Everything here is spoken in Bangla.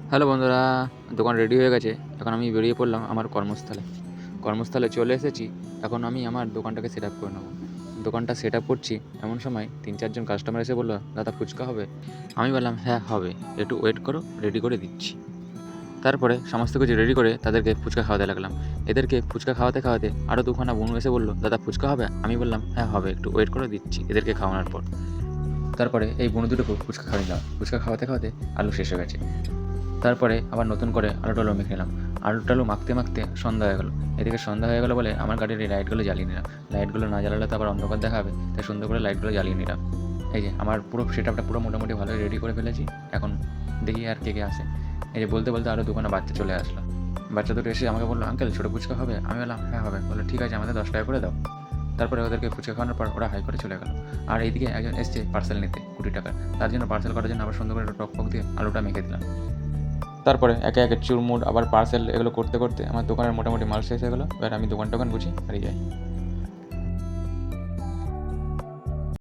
হ্যালো বন্ধুরা, দোকান রেডি হয়ে গেছে। এখন আমি বেরিয়ে পড়লাম আমার কর্মস্থলে। কর্মস্থলে চলে এসেছি। এখন আমি আমার দোকানটাকে সেট আপ করে নেবো। দোকানটা সেট আপ করছি, এমন সময় ৩-৪ জন কাস্টমার এসে বলল, দাদা ফুচকা হবে? আমি বললাম, হ্যাঁ হবে, একটু ওয়েট করো, রেডি করে দিচ্ছি। তারপরে সমস্ত কিছু রেডি করে তাদেরকে ফুচকা খাওয়াতে লাগলাম। এদেরকে ফুচকা খাওয়াতে খাওয়াতে আরও দুখানা বন্ধু এসে বলল, দাদা ফুচকা হবে? আমি বললাম, হ্যাঁ হবে, একটু ওয়েট করে দিচ্ছি এদেরকে খাওয়ানোর পর। তারপরে এই বন্ধু দুটোকে ফুচকা খাওয়াই দিলাম। ফুচকা খাওয়াতে খাওয়াতে আলু শেষ হয়ে গেছে। তারপরে আবার নতুন করে আলু টালু মেখে নিলাম। আলু টালু মাখতে মাখতে সন্ধ্যা হয়ে গেল। এদিকে সন্ধ্যা হয়ে গেল বলে আমার গাড়ির এই লাইটগুলো জ্বালিয়ে নিলাম। লাইটগুলো না জ্বালালে তো আবার অন্ধকার দেখা হবে, তাই সুন্দর করে লাইটগুলো জ্বালিয়ে নিলাম। এই যে আমার পুরো সেট আপটা পুরো মোটামুটি ভালোই রেডি করে ফেলেছি। এখন দেখি আর কে কে আসে। এই যে বলতে বলতে আরও দুখানা বাচ্চা চলে আসলো। বাচ্চা দুটো এসে আমাকে বললো, আঙ্কেল ছোটো ফুচকা হবে? আমি বললাম, হ্যাঁ হবে। বললো, ঠিক আছে, আমাদের 10 টাকা করে দাও। তারপরে ওদেরকে ফুচকা খাওয়ানোর পর ওরা হাই করে চলে গেল। আর এইদিকে একজন এসছে পার্সেল নিতে 20 টাকা। তার জন্য পার্সেল করার জন্য আবার সুন্দর করে টক ফক দিয়ে আলুটা মেখে দিলাম। তারপরে একে একে চুরমুর আবার পার্সেল এগুলো করতে করতে আমার দোকানের মোটামুটি মাল শেষ হয়ে গেলো। এবার আমি দোকান টোকান গুছিয়ে হারিয়ে যাই।